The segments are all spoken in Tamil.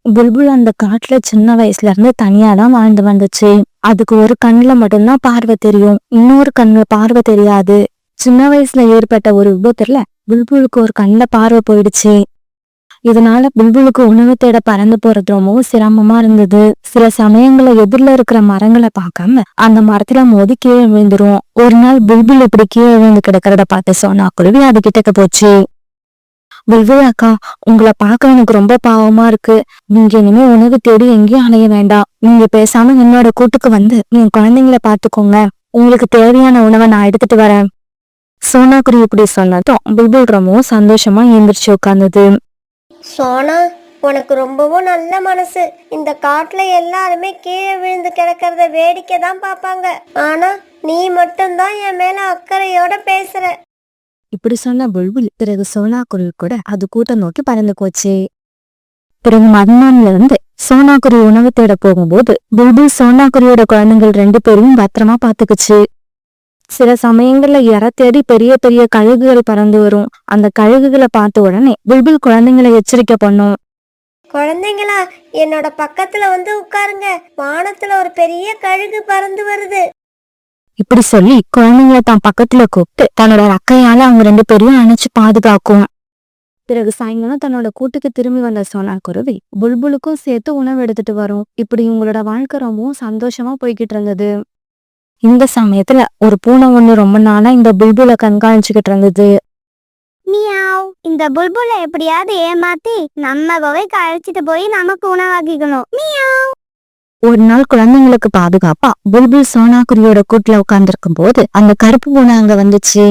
புல்புல் அந்த காட்டுல சின்ன வயசுல இருந்து தனியாதான் வாழ்ந்து வந்துச்சு. அதுக்கு ஒரு கண்ணுல மட்டும்தான் பார்வை தெரியும், இன்னொரு கண்ணுல பார்வை தெரியாது. சின்ன வயசுல ஏற்பட்ட ஒரு விபத்துல புல்புலுக்கு ஒரு கண்ணுல பார்வை போயிடுச்சு. இதனால புல்புலுக்கு உணவு தேட பறந்து போறது ரொம்பவும் சிரமமா இருந்தது. சில சமயங்கள்ல எதிரில இருக்கிற மரங்களை பார்க்காம அந்த மரத்துல மோதி கீழே விழுந்துரும். ஒரு நாள் புல்புல் இப்படி கீழே விழுந்து கிடக்கிறத பார்த்து சோனா குருவி அது கிட்டக்க போச்சு. புல்புல் அக்கா, உங்களை பார்க்க எனக்கு ரொம்ப பாவமா இருக்கு. நீங்க இனிமே உணவு தேடி எங்கேயும் அலைய வேண்டாம். நீங்க பேசாம என்னோட கூட்டுக்கு வந்து என் குழந்தைங்கள பாத்துக்கோங்க. உங்களுக்கு தேவையான உணவை நான் எடுத்துட்டு வரேன். சோனா குருவி இப்படி சொன்னதும் புல்புல் ரொம்பவும் சந்தோஷமா எழுந்திரிச்சு உட்கார்ந்தது. சோனா, உனக்கு ரொம்பவும் நல்ல மனசு. இந்த காட்டுல எல்லாருமே கீழே விழுந்து கிடக்கிறத வேடிக்கை தான் பார்ப்பாங்க. ஆனா நீ மட்டும்தான் என் மேல அக்கறையோட பேசுற. இப்படி சொன்ன புல்புல் பிறகு சோனா குருவி கூட அது கூட்டம் நோக்கி பறந்து போச்சு. பிறகு மறுநாள்ல இருந்து சோனா குருவி உணவு தேட போகும்போது புல்புல் சோனா குருவியோட குழந்தைகள் 2 பேரையும் பத்திரமா பாத்துக்குச்சு. சில சமயங்கள்ல இற தேடி பெரிய பெரிய கழுகுகள் பறந்து வரும். அந்த கழுகுகளை பார்த்த உடனே புல்புல் குழந்தைங்களை எச்சரிக்கை பண்ணும். குழந்தைங்களா, என்னோட பக்கத்துல வந்து உட்காருங்க. வானத்துல ஒரு பெரிய கழுகு பறந்து வருது. இப்படி சொல்லி குழந்தைங்களை தான் பக்கத்துல கூப்பிட்டு தன்னோட ரக்கையால அவங்க 2 பேரையும் அணைச்சு பாதுகாக்கும். பிறகு சாயங்காலம் தன்னோட கூட்டுக்கு திரும்பி வந்த சோனா குருவி புல்புலுக்கும் சேர்த்து உணவு எடுத்துட்டு வரும். இப்படி உங்களோட வாழ்க்கை ரொம்பவும் சந்தோஷமா போய்கிட்டு இருந்தது. இந்த சமயத்துல ஒரு பூனை ஒண்ணு ரொம்ப நாளா இந்த புல்புலை கண்காணிச்சுக்கிட்டு இருந்தது. மியாவ், இந்த புல்புலை எப்படியாவது ஏமாத்தி நம்ம குகைக்கு அழைச்சிட்டு போய் நமக்கு உணவாக்கிக்கணும். மியாவ். ஒரு நாள் குழந்தைங்களுக்கு பாதுகாப்பா புல்புல் சோனா குருவியோட கூட்டுல உட்கார்ந்துருக்கும் போது அந்த கருப்பு பூனை அங்க வந்துச்சு.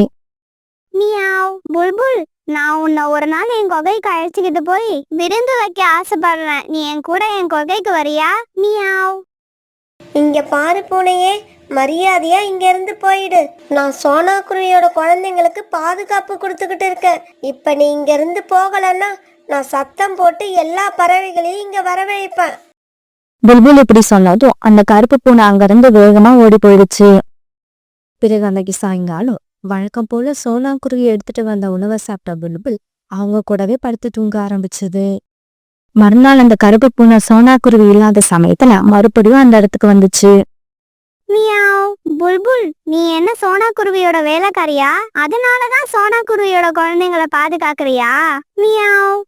மியாவ், புல்புல், நான் உன்னை ஒரு நாள் என் குகைக்கு அழைச்சிக்கிட்டு போய் விருந்து வைக்க ஆசைப்படுறேன். நீ என் கூட என் குகைக்கு வரியா? மியாவ். இங்க பாரு பூனையே, மரியாதையா இங்க இருந்து போயிடு. நான் சோனா குருவியோட குழந்தைங்களுக்கு பாதுகாப்பு கொடுத்துக்கிட்டு இருக்கேன். இப்ப நீ இங்க இருந்து போகலன்னா நான் சத்தம் போட்டு எல்லா பறவைகளையும் இங்க வரவழைப்பேன். புல்புல் இப்படி சொன்னதும் அந்த கருப்பு பூனை அங்கிருந்து வேகமா ஓடி போயிடுச்சு. பிறகு அன்னைக்கு சாயங்காலம் வழக்கம் போல சோனா குருவி எடுத்துட்டு வந்த உணவை சாப்பிட்ட புல்புல் அவங்க கூடவே படுத்து தூங்க ஆரம்பிச்சது. மறுநாள் அந்த கருப்பு பூனை சோனா குருவி இல்லாத சமயத்துல மறுபடியும் அந்த இடத்துக்கு வந்துச்சு. மியாவ், புல்புல், நீ என்ன சோனா குருவியோட வேலைக்காரியா? அதனாலதான் சோனா குருவியோட குழந்தைங்களை பாதுகாக்கிறியா? மியாவ்.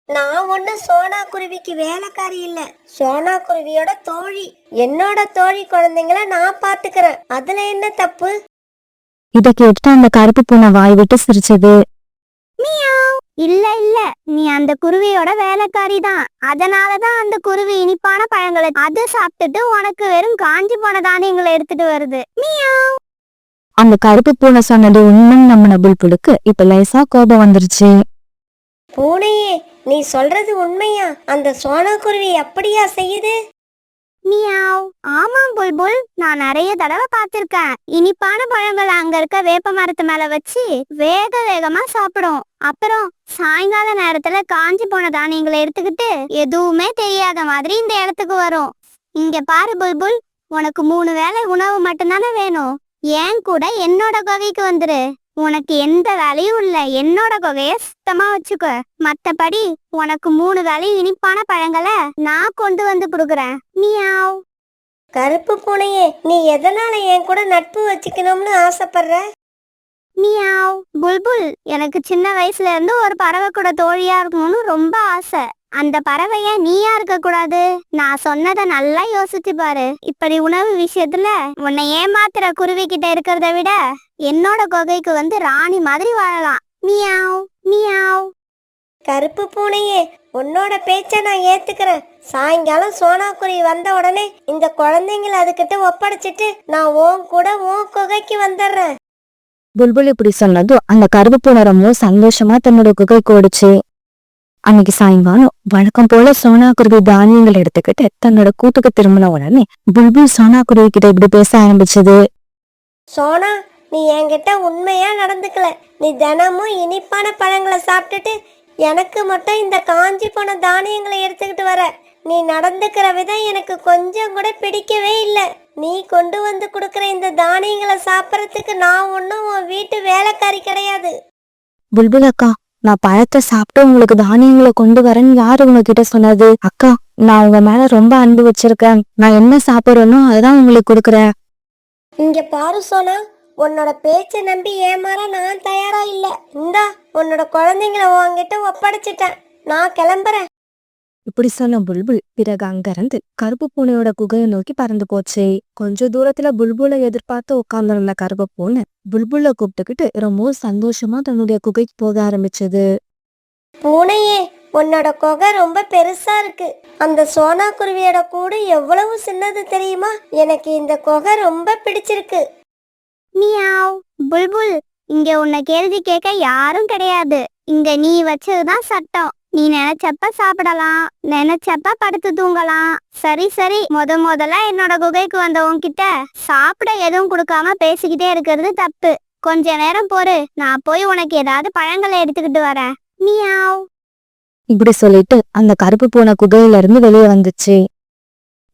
நான் ஒண்ணு சோனா குருவிக்கு வேலைக்காரி இல்ல, சோனா குருவியோட தோழி. என்னோட தோழி குழந்தைங்கள நான் பாத்துக்கிறேன். அதுல என்ன தப்பு? இத கேட்டுட்டு அந்த கருப்பு பூனை வாய் விட்டு சிரிச்சது. மியாவ். இல்ல இல்ல, நீ அந்த குருவியோட வேலைக்காரி தான். அதனாலதான் அந்த குருவி இனிப்பான பழங்களை அது சாப்பிட்டுட்டு உனக்கு வெறும் காஞ்சி போன தானியங்களை எடுத்துட்டு வருது. மியாவ். அந்த கருப்பு பூனை சொன்னது உண்மைன்னு நம்பின புல்புலுக்கு இப்ப லேசா கோபம் வந்துருச்சு. பூனையே, நீ சொல்றது உண்மையா? அந்த சோனா குருவி அப்படியா செய்யுது? மியாவ். ஆமாம் புல்புல், நான் நிறைய தடவை பார்த்திருக்கேன். இனிப்பான பழங்களை அங்க இருக்க வேப்ப மரத்து மேல வச்சு வேகமா சாப்பிடும். அப்புறம் சாயங்கால நேரத்துல காஞ்சி போன தானியங்களை எடுத்துக்கிட்டு எதுவுமே தெரியாத மாதிரி இந்த இடத்துக்கு வரும். இங்க பாரு புல்புல், உனக்கு 3 வேளை உணவு மட்டும்தானே வேணும். ஏன் கூட என்னோட குகைக்கு வந்துரு. உனக்கு எந்த வேலையும் இல்ல, என்னோட குகைய சுத்தமா வச்சுக்கோ. மத்தபடி உனக்கு 3 வேளையும் இனிப்பான பழங்களை நான் கொண்டு வந்து கொடுக்குறேன். மியாவ். கருப்பு பூனையே, நீ எதனால என் கூட நட்பு வச்சுக்கணும்னு ஆசைப்படுற? மியாவ். புல்புல், எனக்கு சின்ன வயசுல இருந்து ஒரு பறவை கூட தோழியா இருக்கணும்னு ரொம்ப ஆசை. அந்த பறவைய நீயா இருக்க கூடாது. நான் சொன்னதை நல்லா யோசிச்சு பாரு. இப்படி உணவு விஷயத்துல உன்னை ஏமாத்துற குருவி கிட்ட இருக்கிறத விட என்னோட குகைக்கு வந்து ராணி மாதிரி வாழலாம். Meow meow. கருப்பு பூனையே, உன்னோட பேச்ச நான் ஏத்துக்கிறேன். சாயங்காலம் சோனா குருவி வந்த உடனே இந்த குழந்தைங்களை அதுகிட்ட ஒப்படைச்சிட்டு நான் உன் கூட உன் குகைக்கு வந்துடுறேன். புல்புல் இப்படி சொன்னதும் அந்த கருப்பு பூனை ரொம்ப சந்தோஷமா தன்னோட குகைக்கு ஓடுச்சு. அன்னைக்கு சாயங்காலம் வழக்கம் போல சோனா குருவி தானியங்கள் எடுத்துக்கிட்டு தன்னோட கூட்டுக்கு திரும்பின உடனே புல்புல் சோனா குருவி கிட்ட இப்படி பேச ஆரம்பிச்சது. சோனா, நீ என்கிட்ட உண்மையா நடந்துக்கல. நீ தினமும் இனிப்பான பழங்களை சாப்பிட்டுட்டு எனக்கு மட்டும் இந்த காஞ்சி போன தானியங்களை எடுத்துக்கிட்டு வர. நீ நடந்துக்கிற விதம் எனக்கு கொஞ்சம் கூட பிடிக்கவே இல்லை. நீ கொண்டு வந்து கொடுக்குற இந்த தானியங்களை சாப்பிட்றதுக்கு நான் ஒன்றும் உன் வீட்டு வேலைக்காரி கிடையாது. புல்புல் அக்கா, நான் பழத்தை சாப்பிட்டு உங்களுக்கு தானியங்களை கொண்டு வரேன்னு யாரு உங்ககிட்ட சொன்னது? அக்கா, நான் உங்க மேல ரொம்ப அன்பு வச்சிருக்கேன். நான் என்ன சாப்பிடுறேனோ அதான் உங்களுக்கு கொடுக்குறேன். இங்க பாரு சோனா, உன்னோட பேச்சை நம்பி ஏமாற நான் தயாரா இல்ல. இந்தா உன்னோட குழந்தைங்களை உன்கிட்ட ஒப்படைச்சிட்டேன். நான் கிளம்புறேன். இப்படி சொன்ன புல்புல் பிறகு அங்கிருந்து கருப்பு பூனையோட குகையை நோக்கி பறந்து போச்சு. கொஞ்ச தூரத்துல புல்புலை எதிர்பார்த்து உட்கார்ந்திருந்த கருப்பு பூனை புல்புலை கூப்பிட்டுக்கிட்டு ரொம்பவும் சந்தோஷமா தன்னுடைய குகைக்கு போக ஆரம்பிச்சது. பூனையே, உன்னோட குகை ரொம்ப பெருசா இருக்கு. அந்த சோனா குருவியோட கூடு எவ்வளவு சின்னது தெரியுமா? எனக்கு இந்த குகை ரொம்ப பிடிச்சிருக்கு. மியாவ். புல்புல், இங்க உன்னை கேள்வி கேட்க யாரும் கிடையாது. இங்க நீ வச்சதுதான் சட்டம். நீ நினைச்சப்ப சாப்பிடலாம், நினைச்சப்ப படுத்து தூங்கலாம். சரி சரி, முதல்ல என்னோட குகைக்கு வந்த உன்கிட்ட சாப்பிட எதுவும் கொடுக்காம பேசிக்கிட்டே இருக்கிறது தப்பு. கொஞ்ச நேரம் பொறு, நான் போய் உனக்கு ஏதாவது பழங்களை எடுத்துக்கிட்டு வரேன். மியாவ். இப்படி சொல்லிட்டு அந்த கருப்பு பூனை குகையில இருந்து வெளியே வந்துச்சு.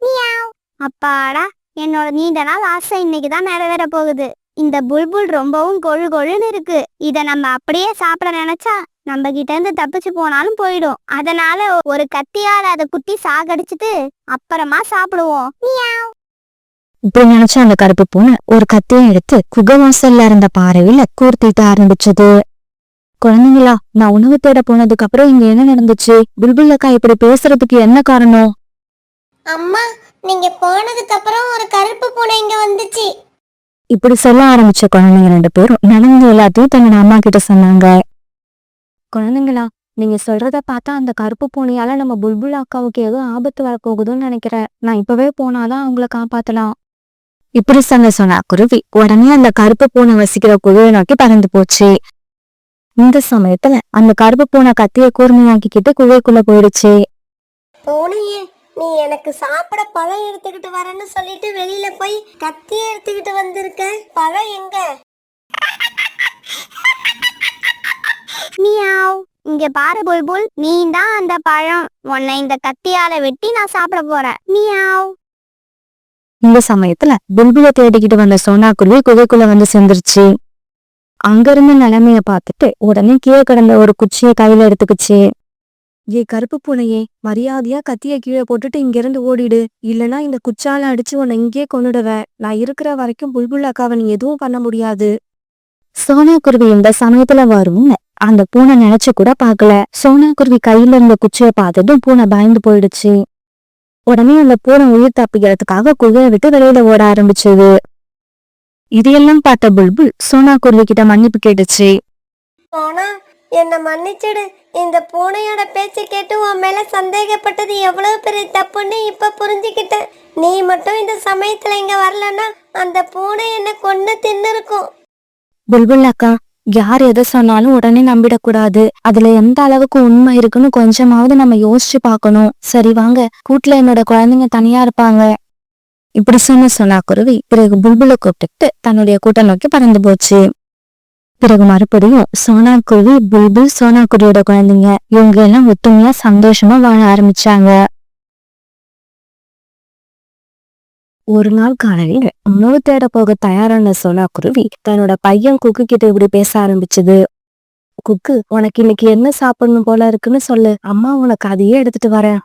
மியாவ். அப்பாடா, என்னோட நீண்ட நாள் ஆசை இன்னைக்குதான் நிறைவேற போகுது. இந்த புல்புல் ரொம்பவும் கொழு கொழுன்னு இருக்கு. இத நம்ம அப்படியே சாப்பிட நினைச்சா நம்ம கிட்ட இருந்து தப்பிச்சு போனாலும் போயிடும். அதனால ஒரு கத்தியால அதை குத்தி சாகடிச்சிட்டு அப்புறமா சாப்பிடுவோம். மியாவ். இப்படி நினைச்ச அந்த கருப்பு பூனை ஒரு கத்தியை எடுத்து குகை வாசல்ல இருந்த பாறையில கூர்த்திட்டு ஆரம்பிச்சது. குழந்தைங்களா, நான் உணவு தேட போனதுக்கு அப்புறம் இங்க என்ன நடந்துச்சு? புல்புல் அக்கா இப்படி பேசுறதுக்கு என்ன காரணம்? அம்மா, நீங்க போனதுக்கு அப்புறம் ஒரு கருப்பு பூனை இங்க வந்துச்சு. இப்படி சொல்ல ஆரம்பிச்ச குழந்தைங்க 2 பேரும் நடந்து எல்லாத்தையும் தன்னோட அம்மா கிட்ட சொன்னாங்க. குழந்தைங்களா, நீங்க சொல்றத பார்த்தா அந்த கருப்பு பூனையால நம்ம புல்புல் அக்காவுக்கு ஏதோ ஆபத்து வரப்போகுதுன்னு நினைக்கிறேன். நான் இப்பவே போனாதான் அவங்கள காப்பாத்தலாம். இப்படி சொன்ன குருவி உடனே அந்த கருப்பு பூனை வசிக்கிற குருவியை நோக்கி பறந்து போச்சு. இந்த சமயத்துல அந்த கருப்பு பூனை கத்திய கூர்மையாக்கிக்கிட்டு குகைக்குள்ள போயிடுச்சு. பூனையே, நீ எனக்கு சாப்பிட பழம் எடுத்துக்கிட்டு வரேன்னு சொல்லிட்டு வெளியில போய் கத்தியை எடுத்துக்கிட்டு வந்திருக்க. பழம் எங்க? மியாவ். இங்க பாரு புல்புல், நீ தான் அந்த பழம். உன்னை இந்த கத்தியால வெட்டி நான் சாப்பிட போறேன். மியாவ். இந்த சமயத்துல புல்புலை தேடிக்கிட்டு வந்த சோனா குருவி குகைக்குள்ள வந்து சேர்ந்துருச்சு. அங்க இருந்த நிலைமைய பார்த்துட்டு உடனே கீழே கிடந்த ஒரு குச்சியை கையில எடுத்துக்கிச்சு. ஏ கருப்பு பூனையே, மரியாதையா கத்திய கீழே போட்டுட்டு இங்க இருந்து ஓடிடு. இல்லனா இந்த குச்சால அடிச்சு உன்னை இங்கே கொன்னுடுவேன். நான் இருக்கிற வரைக்கும் புல்புல் அக்காவை நீ எதுவும் பண்ண முடியாது. சோனா குருவி இந்த சமயத்துல வரும்னு அந்த பூனை நினைச்சு கூட பாக்கல. சோனா குருவி கையில இருந்த குச்சியை பார்த்ததும் பூனை பயந்து போயிடுச்சு. உடனே அந்த பூனை உயிர் தப்பிக்கிறதுக்காக குகையை விட்டு வெளியில ஓட ஆரம்பிச்சது. இதையெல்லாம் பார்த்த புல்புல் சோனா குருவி கிட்ட மன்னிப்பு கேட்டுச்சு. சோனா, என்ன மன்னிச்சிடு. இந்த பூனையோட பேச்சை கேட்டு உன் மேல சந்தேகப்பட்டது எவ்வளவு பெரிய தப்புன்னு இப்ப புரிஞ்சுக்கிட்டேன். நீ மட்டும் இந்த சமயத்துல இங்க வரலன்னா அந்த பூனை என்ன கொன்னு தின்னு இருக்கும். புல்புல் அக்கா, யார் எதை சொன்னாலும் உடனே நம்பிடக்கூடாது. அதுல எந்த அளவுக்கு உண்மை இருக்குன்னு கொஞ்சமாவது நம்ம யோசிச்சு பார்க்கணும். சரி வாங்க, கூட்டுல என்னோட குழந்தைங்க தனியா இருப்பாங்க. இப்படி சொன்னா குருவி பிறகு புல்புலை கூப்பிட்டு தன்னுடைய கூட்டம் நோக்கி பறந்து போச்சு. பிறகு மறுபடியும் சோனா குருவி, புல்புல், சோனா குருவியோட குழந்தைங்க இவங்க எல்லாம் ஒத்துமையா சந்தோஷமா வாழ ஆரம்பிச்சாங்க. ஒரு நாள் காலையில உணவு தேட போக தயாரான சோனா குருவி தன்னோட பையன் குக்கு கிட்ட இப்படி பேச ஆரம்பிச்சது. குக்கு, உனக்கு இன்னைக்கு என்ன சாப்பிடணும் போல இருக்குன்னு சொல்லு, அம்மா உனக்கு அதையே எடுத்துட்டு வரேன்.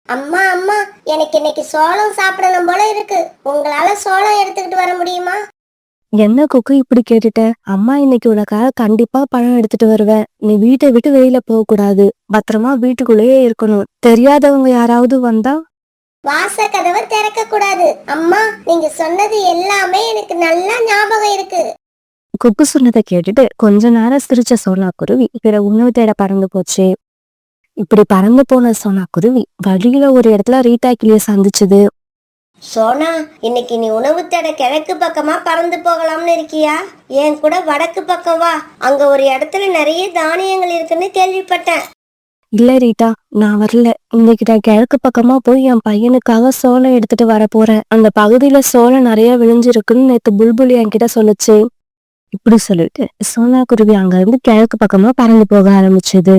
அம்மா அம்மா, எனக்கு இன்னைக்கு சோளம் சாப்பிடணும் போல இருக்கு. உங்களால சோளம் எடுத்துக்கிட்டு வர முடியுமா? என்ன குக்கு இப்படி கேட்டுட்ட? அம்மா இன்னைக்கு உனக்காக கண்டிப்பா பழம் எடுத்துட்டு வருவேன். நீ வீட்டை விட்டு வெளியில போக கூடாது. பத்திரமா வீட்டுக்குள்ளேயே இருக்கணும். தெரியாதவங்க யாராவது வந்தா வாச கதவை திறக்க கூடாது. அம்மா, நீங்க சொன்னது எல்லாமே எனக்கு நல்லா ஞாபகம் இருக்கு. குக்கு சொன்னதை கேட்டுட்டு கொஞ்ச நேரம் சிரிச்ச சோனா குருவி பிறகு உணவு தேட பறந்து போச்சு. இப்படி பறந்து போன சோனா குருவி வழியில ஒரு இடத்துல ரீட்டா கிளிய சந்திச்சது. சோனா, இன்னைக்கு நீ உணவு தேட கிழக்கு பக்கமா பறந்து போகலாம்னு இருக்கியா? என் கூட வடக்கு பக்கம் வா. அங்க ஒரு இடத்துல நிறைய தானியங்கள் இருக்குன்னு கேள்விப்பட்டேன். இல்ல ரீட்டா, நான் வரல. இன்னைக்கு நான் கிழக்கு பக்கமா போய் என் பையனுக்காக சோளம் எடுத்துட்டு வர போறேன். அந்த பகுதியில சோளம் நிறைய விளைஞ்சிருக்குன்னு நேத்து புல்புல் என்கிட்ட சொல்லுச்சு. இப்படி சொல்லிட்டு சோனா குருவி அங்க இருந்து கிழக்கு பக்கமா பறந்து போக ஆரம்பிச்சது.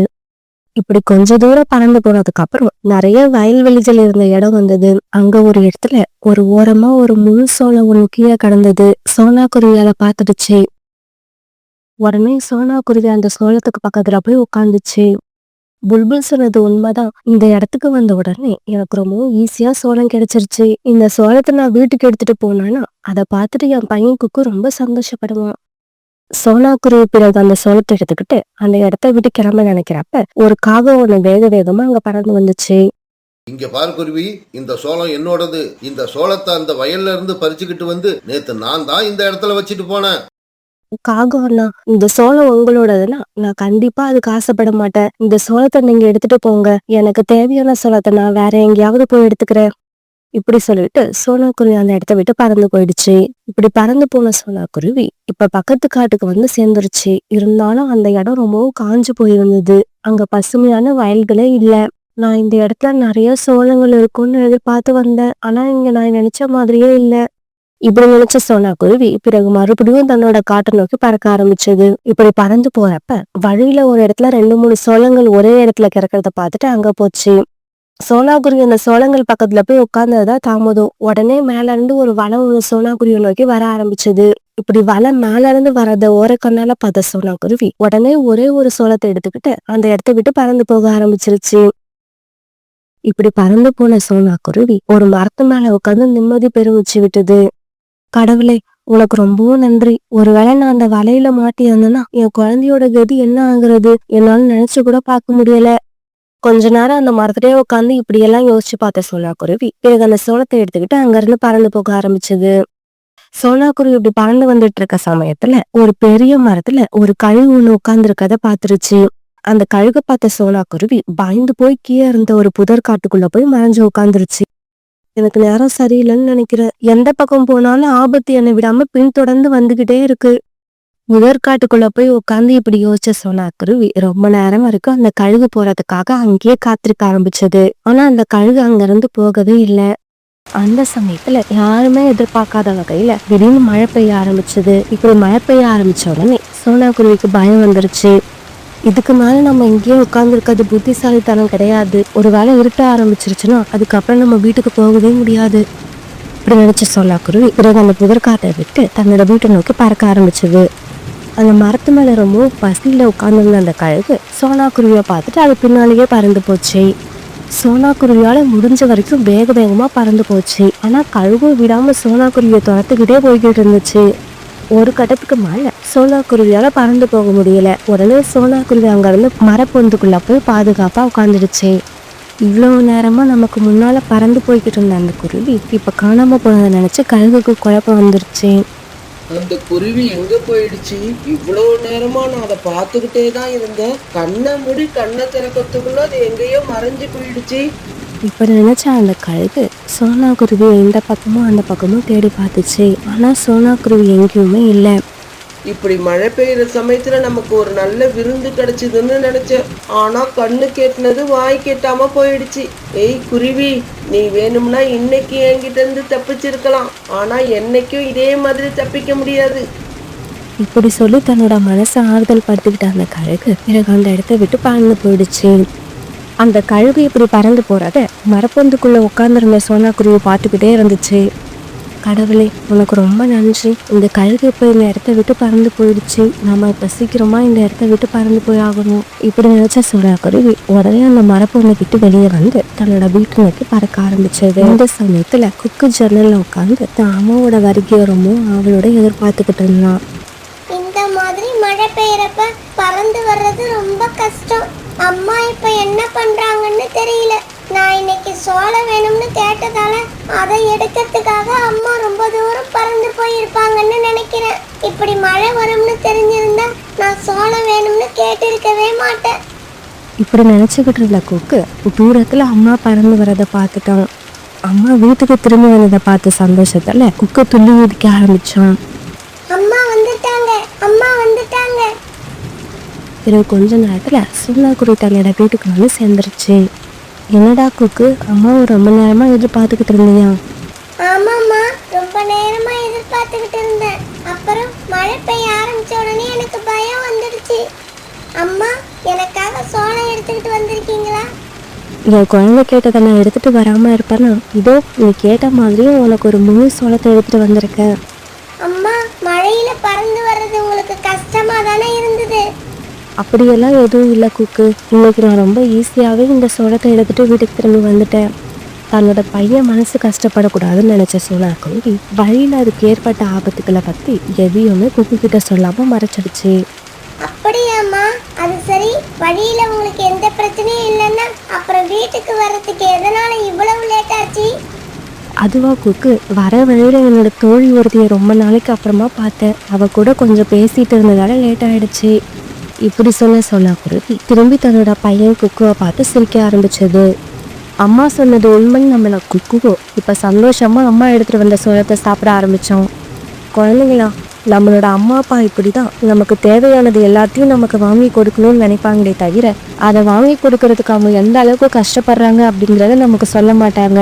இப்படி கொஞ்ச தூரம் பறந்து போனதுக்கு அப்புறம் நிறைய வயல்வெளிகள் இருந்த இடம் வந்தது. அங்க ஒரு இடத்துல ஒரு ஓரமா ஒரு முழு சோளம் ஒண்ணு கீழே கடந்தது. சோனா குருவி அதை பார்த்துடுச்சு. உடனே சோனா குருவி அந்த சோளத்துக்கு பக்கத்துல போய் உட்காந்துச்சு. புல்புல் சொன்னது உண்மைதான். இந்த இடத்துக்கு வந்த உடனே எனக்கு ரொம்பவும் ஈஸியா சோளம் கிடைச்சிருச்சு. இந்த சோளத்தை நான் வீட்டுக்கு எடுத்துட்டு போனேன்னா அதை பார்த்துட்டு என் பையன் குக்கு ரொம்ப சந்தோஷப்படுவான். சோனா குருவி பிறகு அந்த சோளத்தை எடுத்துக்கிட்டு அந்த இடத்த விட்டு கிளம்ப நினைக்கிறப்ப ஒரு காகம் ஒண்ணு வேக வேகமா அங்க பறந்து வந்துச்சு. இங்க பாரு குருவி, இந்த சோளம் என்னோடது. இந்த சோளத்தை அந்த வயல்ல இருந்து பறிச்சுக்கிட்டு வந்து நேத்து நான் தான் இந்த இடத்துல வச்சுட்டு போனேன். காகம் அண்ணா, இந்த சோளம் உங்களோடதுன்னா நான் கண்டிப்பா அதுக்கு ஆசைப்பட மாட்டேன். இந்த சோளத்தை நீங்க எடுத்துட்டு போங்க. எனக்கு தேவையான சோளத்தை நான் வேற எங்கேயாவது போய் எடுத்துக்கிறேன். இப்படி சொல்லிட்டு சோனா குருவி அந்த இடத்த விட்டு பறந்து போயிடுச்சு. இப்படி பறந்து போன சோனா குருவி இப்ப பக்கத்து காட்டுக்கு வந்து சேர்ந்துருச்சு. இருந்தாலும் அந்த இடம் ரொம்பவும் காஞ்சு போயிருந்தது. அங்க பசுமையான வயல்களே இல்ல. நான் இந்த இடத்துல நிறைய சோளங்கள் இருக்கும்னு எதிர்பார்த்து வந்தேன். ஆனா இங்க நான் நினைச்ச மாதிரியே இல்ல. இப்படி நினைச்ச சோனா குருவி பிறகு மறுபடியும் தன்னோட காட்டை நோக்கி பறக்க ஆரம்பிச்சது. இப்படி பறந்து போறப்ப வழியில ஒரு இடத்துல 2-3 சோளங்கள் ஒரே இடத்துல கிடக்கிறத பார்த்துட்டு அங்க போச்சு. சோனா குருவி அந்த சோளங்கள் பக்கத்துல போய் உட்கார்ந்ததா தாமதம். உடனே மேல இருந்து ஒரு வலை ஒண்ணு சோனா குருவியை நோக்கி வர ஆரம்பிச்சது. இப்படி வலை மேல இருந்து வரத ஓரக்கண்ணால பார்த்த சோனா குருவி உடனே ஒரே ஒரு சோளத்தை எடுத்துக்கிட்டு அந்த இடத்த விட்டு பறந்து போக ஆரம்பிச்சிருச்சு. இப்படி பறந்து போன சோனா குருவி ஒரு மரத்து மேல உட்கார்ந்து நிம்மதி பெருமிச்சு விட்டது. கடவுளே, உனக்கு ரொம்பவும் நன்றி. ஒருவேளை நான் அந்த வலையில மாட்டி இருந்தேன்னா என் குழந்தையோட கதி என்ன ஆகுறது என்னால நினைச்சு கூட பார்க்க முடியல. கொஞ்ச நேரம் அந்த மரத்திலேயே உட்காந்து இப்படி எல்லாம் யோசிச்சு பார்த்த சோனா குருவி பிறகு அந்த சோளத்தை எடுத்துக்கிட்டு அங்க இருந்து பறந்து போக ஆரம்பிச்சது. சோனா குருவி இப்படி பறந்து வந்துட்டு இருக்க சமயத்துல ஒரு பெரிய மரத்துல ஒரு கழுகு ஒண்ணு உட்கார்ந்து இருக்கத பாத்துருச்சு. அந்த கழுகு பார்த்த சோனா குருவி பயந்து போய் கீழே இருந்த ஒரு புதர் காட்டுக்குள்ள போய் மறைஞ்சு உட்காந்துருச்சு. எனக்கு நேரம் சரியில்லைன்னு நினைக்கிறேன். எந்த பக்கம் போனாலும் ஆபத்து என்னை விடாம பின்தொடர்ந்து வந்துகிட்டே இருக்கு. முதற்காட்டுக்குள்ள போய் உட்காந்து இப்படி யோசிச்ச சோனா குருவி ரொம்ப நேரம் வரைக்கும் அந்த கழுகு போறதுக்காக அங்கேயே காத்திருக்க ஆரம்பிச்சது. ஆனா அந்த கழுகு அங்க இருந்து போகவே இல்லை. அந்த சமயத்துல யாருமே எதிர்பார்க்காத வகையில திடீர்னு மழை பெய்ய ஆரம்பிச்சது. இப்படி மழை பெய்ய ஆரம்பிச்ச உடனே சோனா குருவிக்கு பயம் வந்துருச்சு. இதுக்கு மேல நம்ம இங்கேயே உட்கார்ந்து இருக்கிறது புத்திசாலித்தனம் கிடையாது. ஒரு வேளை இருட்ட ஆரம்பிச்சிருச்சுன்னா அதுக்கப்புறம் நம்ம வீட்டுக்கு போகவே முடியாது. இப்படி நினைச்ச சோனா குருவி பிறகு அந்த புதற்காட்டை விட்டு தன்னோட வீட்டை நோக்கி பறக்க ஆரம்பிச்சது. அந்த மரத்து மேல ரொம்ப பசியில உட்கார்ந்துருந்த அந்த கழுகு சோனா குருவியை பார்த்துட்டு அது பின்னாலேயே பறந்து போச்சு. சோனா குருவியால முடிஞ்ச வரைக்கும் வேக வேகமா பறந்து போச்சு. ஆனா கழுகும் விடாம சோனா குருவியை துரத்துக்கிட்டே போய்கிட்டு இருந்துச்சு. ஒரு கட்டத்துக்கு மேல சோனா குருவியால பறந்து போக முடியல. உடனே சோனா குருவி அங்க இருந்து மரப்பொந்துக்குள்ள போய் பாதுகாப்பா உட்காந்துடுச்சு. இவ்வளவு நேரமா நமக்கு முன்னால பறந்து போய்கிட்டு இருந்த அந்த குருவி இப்ப காணாம போனதை நினைச்சு கழுகுக்கு குழப்பம் வந்துருச்சு. அந்த குருவி எங்க போயிடுச்சு? இவ்வளவு நேரமா நான் அதை பார்த்துக்கிட்டே தான் இருந்தேன். கண்ணை மூடி கண்ணை திறக்கிறதுக்குள்ள அது எங்கேயோ மறைஞ்சு போயிடுச்சு. இப்ப நினைச்ச அந்த கழுகு சோனா குருவி இந்த பக்கமும் அந்த பக்கமும் தேடி பார்த்துச்சு. ஆனா சோனா குருவி எங்கேயுமே இல்லை. இப்படி மழை பெய்யுற சமயத்துல நமக்கு ஒரு நல்ல விருந்து கிடைச்சதுன்னு நினைச்சேன். ஆனா கண்ணு கேட்டினது வாய் கேட்டாம போயிடுச்சு. ஏய் குருவி, நீ வேணும்னா இன்னைக்கு என்கிட்ட இருந்து தப்பிச்சிருக்கலாம். ஆனா என்னைக்கும் இதே மாதிரி தப்பிக்க முடியாது. இப்படி சொல்லி தன்னோட மனசை ஆறுதல் படுத்திக்கிட்ட அந்த கழுகு பிறகு அந்த இடத்த விட்டு பறந்து போயிடுச்சு. அந்த கழுகு இப்படி பறந்து போறத மரப்பொந்துக்குள்ள உட்கார்ந்துருந்த சோனா குருவி பார்த்துக்கிட்டே இருந்துச்சு. கடவுளே, உனக்கு ரொம்ப நன்றி. இந்த கழுகு இப்போ இந்த இடத்த விட்டு பறந்து போயிடுச்சு. நம்ம இப்ப சீக்கிரமா இந்த இடத்த விட்டு பறந்து போய் ஆகணும். இப்படி நினைச்ச சோனா குருவி உடனே அந்த மரப்பொண்ணை விட்டு வெளியே வந்து தன்னோட வீட்டு நோக்கி பறக்க ஆரம்பிச்சது. இந்த சமயத்துல குக்கு ஜன்னல்ல உட்காந்து தான் அம்மாவோட வருகையை ரொம்ப அவளோட எதிர்பார்த்துக்கிட்டு இருந்தான். இந்த மாதிரி மழை பெய்யறப்ப பறந்து வர்றது ரொம்ப கஷ்டம். அம்மா இப்ப என்ன பண்றாங்கன்னு தெரியல. நான் இன்னைக்கு சோளம் வேணும்னு கேட்டதால அதை எடுக்கிறதுக்காக அம்மா ரொம்ப தூரம் பறந்து போயிருப்பாங்கன்னு நினைக்கிறேன். இப்படி மழை வரும்னு தெரிஞ்சிருந்தா நான் சோளம் வேணும்னு கேட்டிருக்கவே மாட்டேன். இப்படி நினைச்சுக்கிட்டு இருந்த கொக்கு தூரத்துல அம்மா பறந்து வரதை பார்த்துட்டான். அம்மா வீட்டுக்கு திரும்பி வந்ததை பார்த்த சந்தோஷத்துல குக்கு துள்ளி குதிக்க ஆரம்பிச்சான். அம்மா வந்துட்டாங்க, அம்மா வந்துட்டாங்க. பிறகு கொஞ்ச நேரத்துல சோனா குருவி தன்னோட வீட்டுக்கு வந்து சேர்ந்துருச்சு. என்னடா குக்கு, அம்மாவை ரொம்ப நேரமா எதிர்பார்த்துக்கிட்டு இருந்தியா? ஆமாம்மா, ரொம்ப நேரமா எதிர்பார்த்துக்கிட்டு இருந்தேன். அப்புறம் மழை பெய்ய ஆரம்பிச்ச உடனே எனக்கு பயம் வந்துடுச்சு. அம்மா, எனக்காக சோளம் எடுத்துக்கிட்டு வந்திருக்கீங்களா? என் குழந்தை கேட்டதை நான் எடுத்துட்டு வராம இருப்பேன்னா இதோ நீ கேட்ட மாதிரியும் உனக்கு ஒரு முழு சோளத்தை எடுத்துட்டு வந்திருக்கேன். அம்மா, மழையில பறந்து வர்றது உங்களுக்கு கஷ்டமா தானே இருந்தது? அப்படியெல்லாம் எதுவும் இல்லை குக்கு. இன்னைக்கு நான் ரொம்ப ஈஸியாகவே இந்த சோளத்தை எடுத்துட்டு வீட்டுக்கு திரும்பி வந்துட்டேன். தன்னோட பையன் மனசு கஷ்டப்படக்கூடாதுன்னு நினைச்ச சோனாக்குருவி வழியில் அதுக்கு ஏற்பட்ட ஆபத்துக்களை பற்றி எதையுமே குக்கு கிட்ட சொல்லாமல் மறைச்சிடுச்சு. அப்படியாம்மா? அது சரி, வழியில உங்களுக்கு எந்த பிரச்சனையும் இல்லைன்னா அப்புறம் வீட்டுக்கு வர்றதுக்கு எதனால இவ்வளவு லேட் ஆச்சு? அதுவா குக்கு, வர வழியில் என்னோட தோழி ஒருத்தையை ரொம்ப நாளைக்கு அப்புறமா பார்த்தேன். அவ கூட கொஞ்சம் பேசிட்டு இருந்ததால லேட் ஆயிடுச்சு. இப்படி சொன்ன சோனாக்குருவி திரும்பி தன்னோட பையன் குக்குவை பார்த்து சிரிக்க ஆரம்பிச்சது. அம்மா சொன்னது உண்மைன்னு நம்மள குக்குவோ இப்போ சந்தோஷமா அம்மா எடுத்துட்டு வந்த சோளத்தை சாப்பிட ஆரம்பிச்சோம். குழந்தைங்களா, நம்மளோட அம்மா அப்பா இப்படி தான் நமக்கு தேவையானது எல்லாத்தையும் நமக்கு வாங்கி கொடுக்கணும்னு நினைப்பாங்களே தவிர அதை வாங்கி கொடுக்கறதுக்கு அவங்க எந்த அளவுக்கு கஷ்டப்படுறாங்க அப்படிங்கிறத நமக்கு சொல்ல மாட்டாங்க.